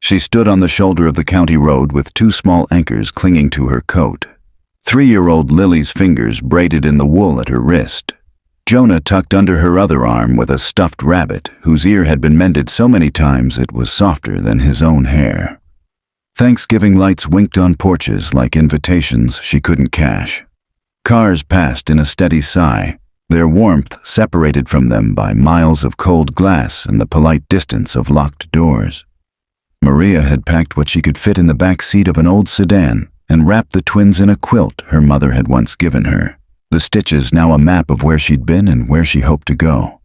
She stood on the shoulder of the county road with two small anchors clinging to her coat. 3-year-old Lily's fingers braided in the wool at her wrist. Jonah tucked under her other arm with a stuffed rabbit whose ear had been mended so many times it was softer than his own hair. Thanksgiving lights winked on porches like invitations she couldn't cash. Cars passed in a steady sigh, their warmth separated from them by miles of cold glass and the polite distance of locked doors. Maria had packed what she could fit in the back seat of an old sedan and wrapped the twins in a quilt her mother had once given her, the stitches now a map of where she'd been and where she hoped to go.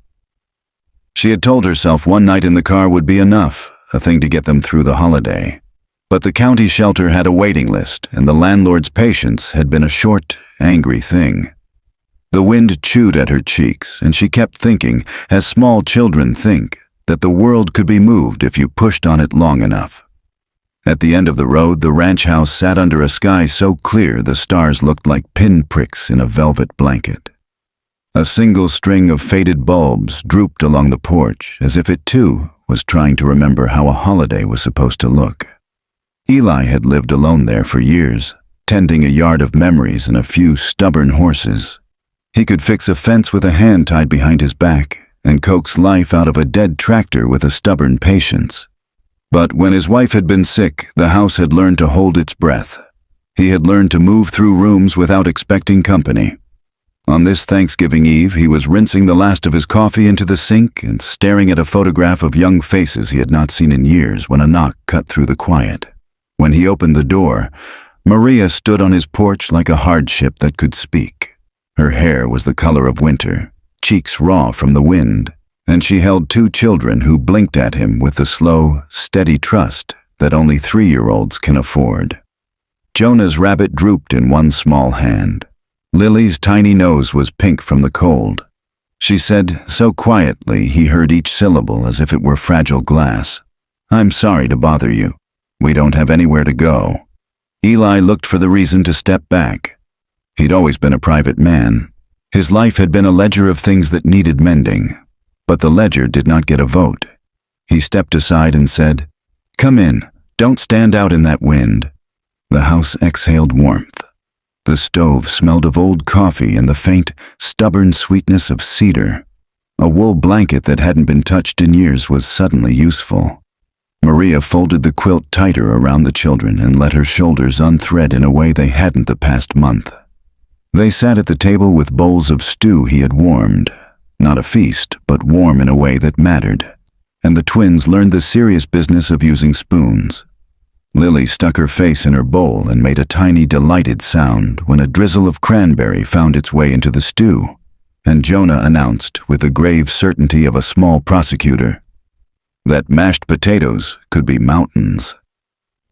She had told herself one night in the car would be enough, a thing to get them through the holiday. But the county shelter had a waiting list, and the landlord's patience had been a short, angry thing. The wind chewed at her cheeks, and she kept thinking, as small children think, that the world could be moved if you pushed on it long enough. At the end of the road, the ranch house sat under a sky so clear the stars looked like pinpricks in a velvet blanket. A single string of faded bulbs drooped along the porch, as if it too was trying to remember how a holiday was supposed to look. Eli had lived alone there for years, tending a yard of memories and a few stubborn horses. He could fix a fence with a hand tied behind his back and coax life out of a dead tractor with a stubborn patience. But when his wife had been sick, the house had learned to hold its breath. He had learned to move through rooms without expecting company. On this Thanksgiving Eve, he was rinsing the last of his coffee into the sink and staring at a photograph of young faces he had not seen in years when a knock cut through the quiet. When he opened the door, Maria stood on his porch like a hardship that could speak. Her hair was the color of winter, cheeks raw from the wind, and she held 2 children who blinked at him with the slow, steady trust that only 3-year-olds can afford. Jonah's rabbit drooped in one small hand. Lily's tiny nose was pink from the cold. She said so quietly he heard each syllable as if it were fragile glass, "I'm sorry to bother you. We don't have anywhere to go." Eli looked for the reason to step back. He'd always been a private man. His life had been a ledger of things that needed mending, but the ledger did not get a vote. He stepped aside and said, "Come in, don't stand out in that wind." The house exhaled warmth. The stove smelled of old coffee and the faint, stubborn sweetness of cedar. A wool blanket that hadn't been touched in years was suddenly useful. Maria folded the quilt tighter around the children and let her shoulders unthread in a way they hadn't the past month. They sat at the table with bowls of stew he had warmed, not a feast, but warm in a way that mattered, and the twins learned the serious business of using spoons. Lily stuck her face in her bowl and made a tiny, delighted sound when a drizzle of cranberry found its way into the stew, and Jonah announced, with the grave certainty of a small prosecutor, that mashed potatoes could be mountains.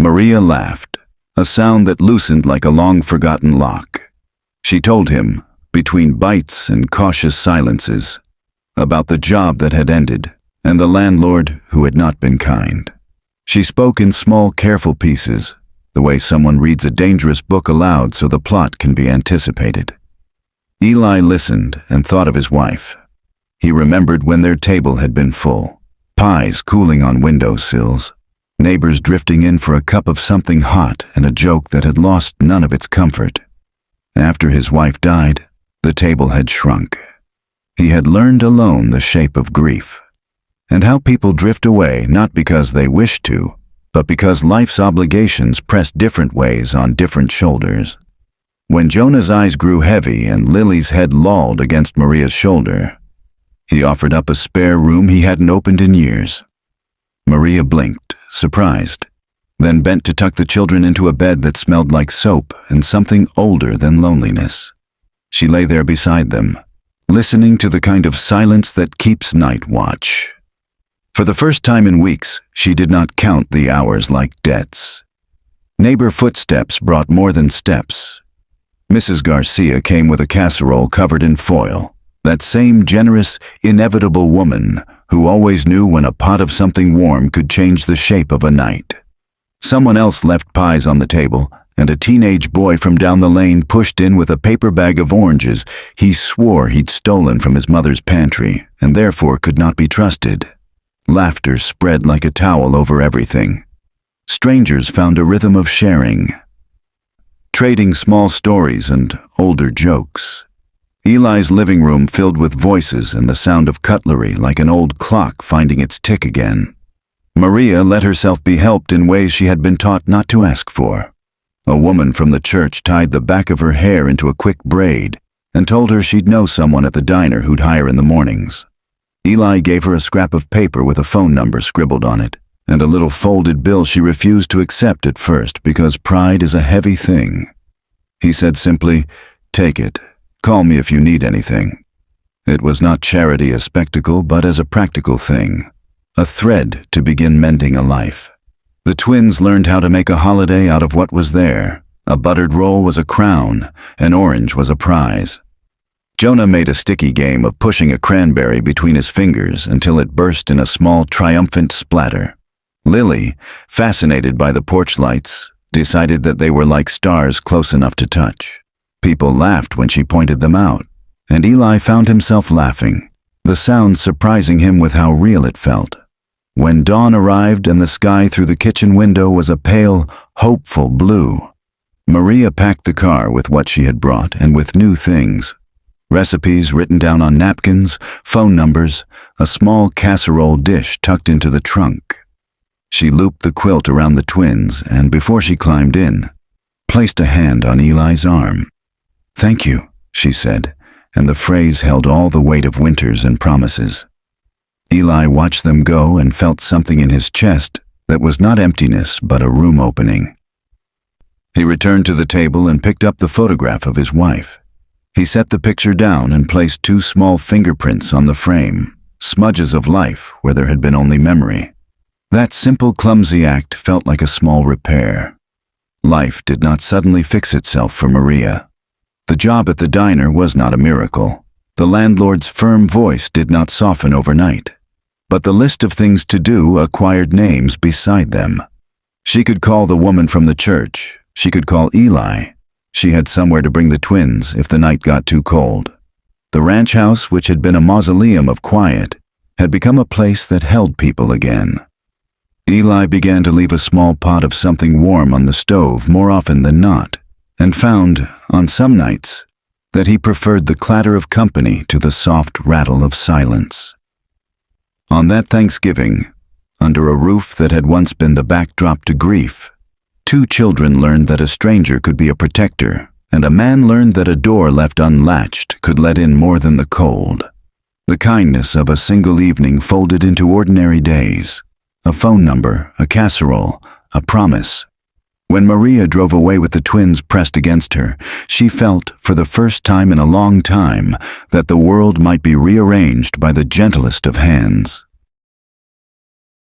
Maria laughed, a sound that loosened like a long-forgotten lock. She told him, between bites and cautious silences, about the job that had ended and the landlord who had not been kind. She spoke in small, careful pieces, the way someone reads a dangerous book aloud so the plot can be anticipated. Eli listened and thought of his wife. He remembered when their table had been full. Pies cooling on windowsills, neighbors drifting in for a cup of something hot and a joke that had lost none of its comfort. After his wife died, the table had shrunk. He had learned alone the shape of grief, and how people drift away not because they wish to, but because life's obligations press different ways on different shoulders. When Jonah's eyes grew heavy and Lily's head lolled against Maria's shoulder, he offered up a spare room he hadn't opened in years. Maria blinked, surprised, then bent to tuck the children into a bed that smelled like soap and something older than loneliness. She lay there beside them, listening to the kind of silence that keeps night watch. For the first time in weeks, she did not count the hours like debts. Neighbor footsteps brought more than steps. Mrs. Garcia came with a casserole covered in foil. That same generous, inevitable woman who always knew when a pot of something warm could change the shape of a night. Someone else left pies on the table, and a teenage boy from down the lane pushed in with a paper bag of oranges he swore he'd stolen from his mother's pantry, and therefore could not be trusted. Laughter spread like a towel over everything. strangers found a rhythm of sharing, trading small stories and older jokes. Eli's living room filled with voices and the sound of cutlery like an old clock finding its tick again. Maria let herself be helped in ways she had been taught not to ask for. A woman from the church tied the back of her hair into a quick braid and told her she'd know someone at the diner who'd hire in the mornings. Eli gave her a scrap of paper with a phone number scribbled on it, and a little folded bill she refused to accept at first because pride is a heavy thing. He said simply, "Take it. Call me if you need anything." It was not charity as spectacle, but as a practical thing, a thread to begin mending a life. The twins learned how to make a holiday out of what was there. A buttered roll was a crown, an orange was a prize. Jonah made a sticky game of pushing a cranberry between his fingers until it burst in a small, triumphant splatter. Lily, fascinated by the porch lights, decided that they were like stars close enough to touch. People laughed when she pointed them out, and Eli found himself laughing, the sound surprising him with how real it felt. When dawn arrived and the sky through the kitchen window was a pale, hopeful blue, Maria packed the car with what she had brought and with new things. Recipes written down on napkins, phone numbers, a small casserole dish tucked into the trunk. She looped the quilt around the twins and, before she climbed in, placed a hand on Eli's arm. "Thank you," she said, and the phrase held all the weight of winters and promises. Eli watched them go and felt something in his chest that was not emptiness but a room opening. He returned to the table and picked up the photograph of his wife. He set the picture down and placed 2 small fingerprints on the frame, smudges of life where there had been only memory. That simple, clumsy act felt like a small repair. Life did not suddenly fix itself for Maria. The job at the diner was not a miracle. The landlord's firm voice did not soften overnight. But the list of things to do acquired names beside them. She could call the woman from the church. She could call Eli. She had somewhere to bring the twins if the night got too cold. The ranch house, which had been a mausoleum of quiet, had become a place that held people again. Eli began to leave a small pot of something warm on the stove more often than not, and found, on some nights, that he preferred the clatter of company to the soft rattle of silence. On that Thanksgiving, under a roof that had once been the backdrop to grief, 2 children learned that a stranger could be a protector, and a man learned that a door left unlatched could let in more than the cold. The kindness of a single evening folded into ordinary days. A phone number, a casserole, a promise. When Maria drove away with the twins pressed against her, she felt, for the first time in a long time, that the world might be rearranged by the gentlest of hands.